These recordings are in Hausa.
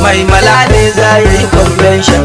mai mala ne za ya yi convention.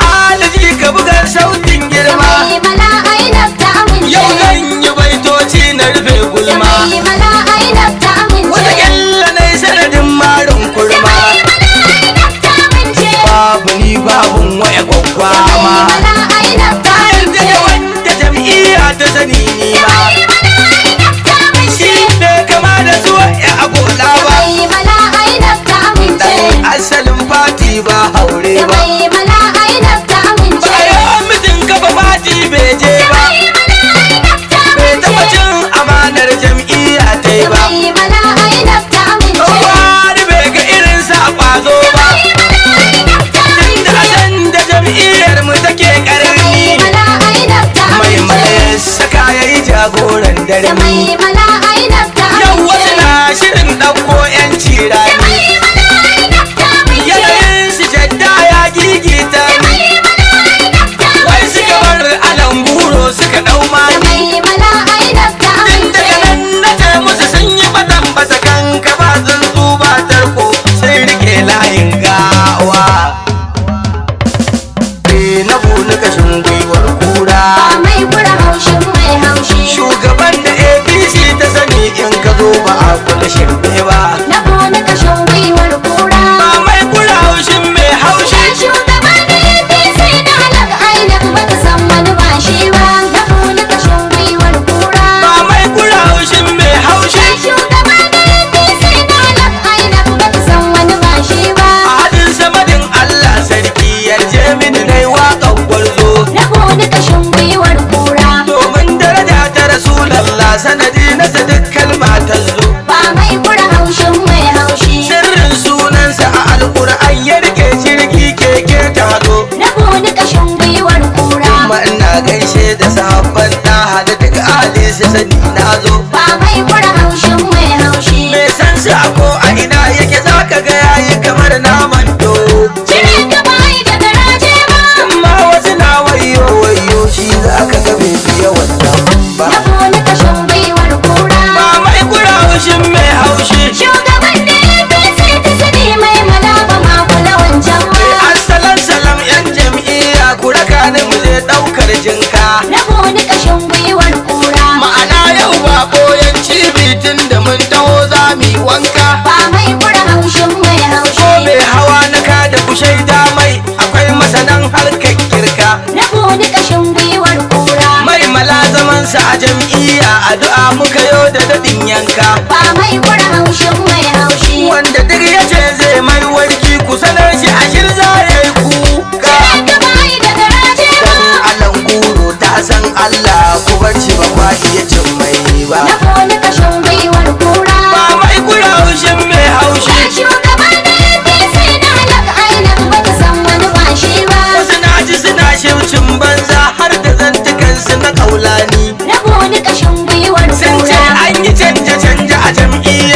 Aliji ka buga sautin girma, mai mala INEC ta amince. yau zan yi baitoci na rufe gulma. mai mala INEC ta amince. Wata kyalla na yi sanadin marin kurma. mai mala INEC ta amince. Babu ni babun waya kwakwama. mai mala INEC ta Yanzu amince. da wanda jam'iyya ta sani ni ma. mai mala INEC ta amince. Shi bai kama da zuwa ya agola ba. mai mala INEC ta amince. Dan asalin fati ba haure ba. mai mala INEC ta amince. Bayan mutum kafa fati bai je ba. mai mala INEC ta Bai amince. taɓa cin amanar jam'iyya ta yi ba. mai mala INEC ta amince. Wani bai ga irinsa a ƙwazo ba. mai mala INEC ta Tunda a san da jam'iyyar mu take ƙarni. mala INEC ta Mai amince. mala saka ya yi jagoran dare. mai mala INEC ta Yau amince. wasu na shirin ɗauko 'yanci rani. mai mala INEC ta amince. Yanayin su jadda ya gigita ni. Wai suka bar alan buro suka ɗau mani. mai mala INEC ta Tun daga amince. nan na ce musu sun yi batan bata kanka ba tsuntsu ba tarko sai rike layin gawa. Na buni kashin gwiwar kura. ba mai kura haushin mai haushi. Shugaban da APC ta sani in ka zo ba a kula shirme ba. na kone kashin gwiwar kura. Ba mai kura haushin mai haushi. shugaban da APC na halak INEC ba ta san wani ba shi ba. na kone kashin gwiwar kura. Ba mai kura haushin mai haushi. shugaban da APC na halak INEC ba ta san wani ba shi ba. A hadin samadin Allah sarki yarje mini nai waƙan gwarzo. na kone kashin gwiwar kura. Domin daraja ta Rasulallah sanadi na duk kalma ta zo. ba mai kura haushin mai haushi. Sirrin sunansa a Alƙur'an ya rike jirgi keke ta zo. na kone kashin gwiwar kura. Kuma ina gaishe da sahabban ɗaha da duk ahli su sani na zo. ba mai kura haushin mai haushi. Me san su a ko a ina yake zaka ga yayi kamar naman do. Cire ka bai da garaje ba. Amma wasu na wayo wayo shi zaka ga bai fiye wannan ba. na kone kashin gwiwar kura. Ba mai kura haushin mai haushi. shugaban da APC ta sani mai malaba ma kula wancan ba. Assalam salam yan jam'iyya ku raka ni mu je ɗaukar jinka. na kone kashin gwiwar kura. Ma'ana yau ba ɓoyen cibitin da mun taho za mu yi wanka. ba mai kura haushin mai Ko haushi. mai hawa na kada ku shaida mai akwai masanan harkar kirka. na kone kashin gwiwar kura. Mai mala zamansa a jam'iyya addu'a muka yo da daɗin yanka. ba mai kura haushin mai haushi. Wanda duk ya ce zai mai warki ku sanar shi a shirza ya yi kuka. Cire ka bai da garaje ba. Dan alan guro ta san Allah ku barci ba kwa iya cin mai ba. na kone kashin gwiwar kura. Ba mai kura haushin mai haushi. shugaban da APC na halak INEC ba ta san wani ba shi ba. Wasu na ji suna shircin banza har da zantukansu na kaulani. na kone kashin gwiwar Sun ce kura. an yi canje-canje a jam'iyya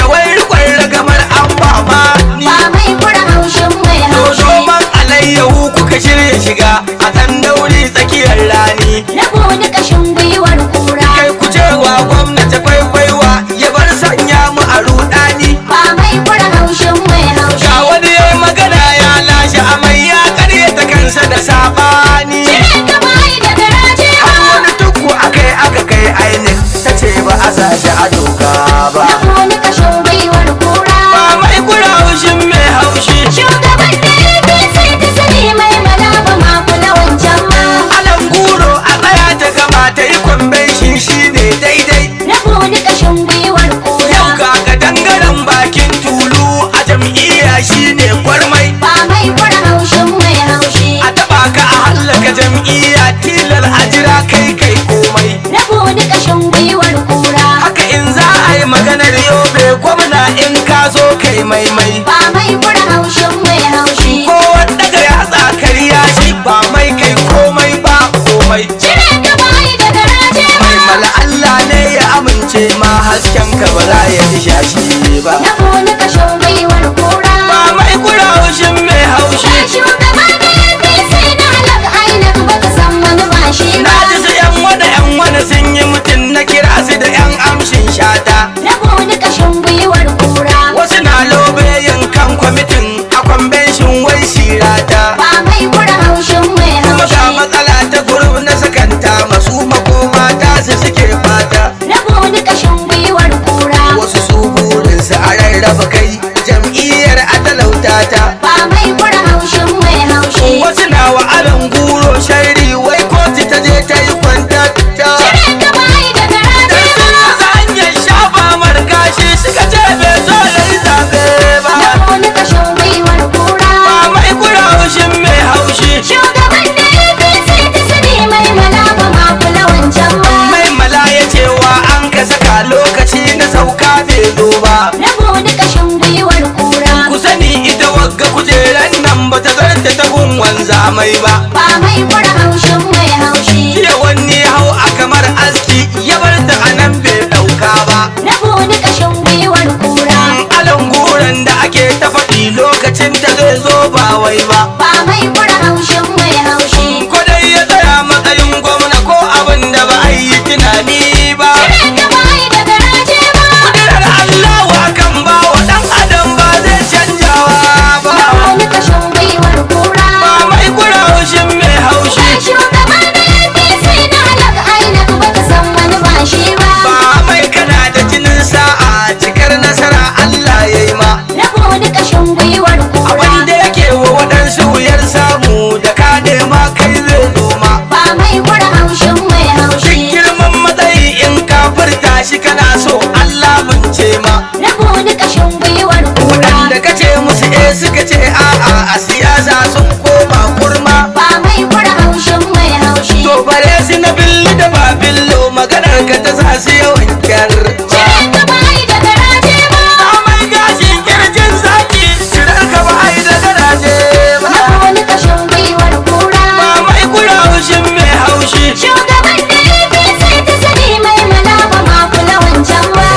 komai ba. ba mai kura haushin mai haushi. Jiya wani ya hau a kamar aski ya bar ta a nan bai ɗauka ba. Rabo ni kashin gwiwar kura, Alan guran da ake ta faɗi lokacin ta zai zo ba wai ba. ba mai kura haushin mai haushi. Ko dai ya tsaya matsayin gwamna ko abin da ba a yi tunani ba. Cire ka bai da garaje ba, Kudirar Allah wa kan ba wa ɗan adam ba zai canjawa ba. rabo ni kashin gwiwar kura. Ba mai kura haushin mai haushi. Kai shugaban da APC na halaka ainak baka san wani ba shi ba. Ba mai kana da jinin sa'a cikar nasara Allah ya yi ma. Rabo ni kashin gwiwar kura, Abin da yake wa waɗansu wuyar samu da ka nema kai zai zo ma. ba mai kura haushin mai haushi. Duk girman matsayi in ka furta shi kana so Allah mun ce ma. Rabo ni kashin gwiwar kura, Waɗanda ka ce musu suka ce a'a a siyasa sun koma kurma. ba mai kura haushin mai haushi. To bare su na billi da ba billo maganar ka ta sa su yawan kyar. Cire ka bai da garaje ba, Amai gashin kirjin zaki cirar ka ba ai da garaje ba. rabo ni kashin gwiwar kura. Ba mai kura haushin mai haushi. Shugaban da APC ta sani mai mana ba ma kula wancan ba.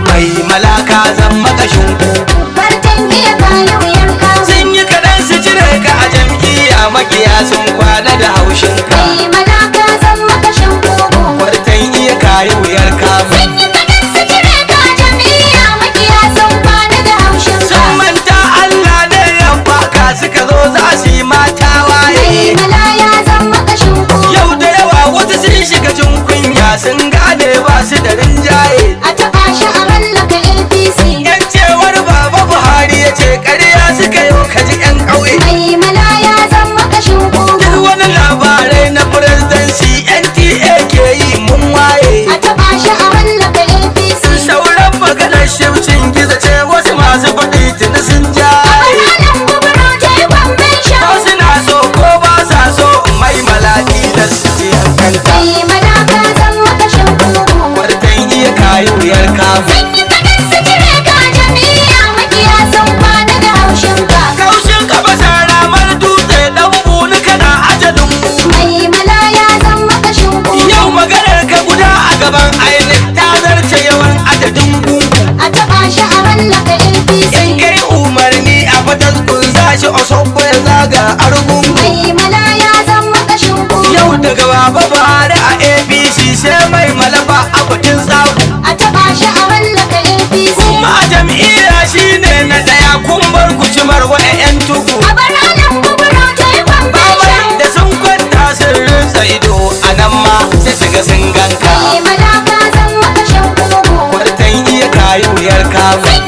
Mai malaka zan makashin kuku. Bartan iya kayi wuyar kawo. Sun yi kaɗan su cire ka a jam'iyya makiya sun kwana da haushin ka. Mai malaka zan makashin kogo. Kwartan iya kayi wuyar kamu. Sun yi kaɗan su cire ka jam'iyya makiya sun kwana da haushin ka. Sun manta Allah ne ya baka suka zo za su yi mata Mai waye. malaya zan makashin kogo. Yau da yawa wasu sun shiga jin kunya sun gane ba su da rinjaye. A taɓa shi a hallaka APC. Yan cewar Baba Buhari ya ce ƙarya suka yi kaji 'yan ƙauye. Mai malaya zan makashin kogo. Duk wani labarai na firistanci NTA ke yi mun waye. A taɓa shi a hallaka APC. Sauran maganar shimcin gizo ce wasu masu faɗi tuni sun A jaye. bananan gubaro ta yi convention. Ko suna so ko ba sa so mai malaki da su ce hankanta. Mai malaka zan makashin kogo. Kwartan iya kayi wuyar kamu. Sun yi kaɗan su cire ka jam'iyya makiya sun kwana da haushin ka. Kaushin ka ba sa ramar dutse dan buni kana ajalin mu. Mai malaya zan makashin kogo. Yau maganar ka guda a gaban ainihin ta zarce yawan adadin gungu. A taɓa shi a hallaka APC. In kai umarni a fatas kun zashi Osogbo ya zaga argungu. Mai malaya zan makashin kogo. Yau daga Baba Buhari a APC sai mai malafa a bakin tsaku. A taɓa shi a hallaka APC. Kuma a jam'iyya shine na ɗaya kun bar ku cimar wa 'yan tuku. A bananan gubaro ta yi convention. Da sun kwanta sun rinsa ido a nan ma sai su ga sun ganka. Mai malaka zan makashin kogo. Kwartan iya kayi wuyar kamu.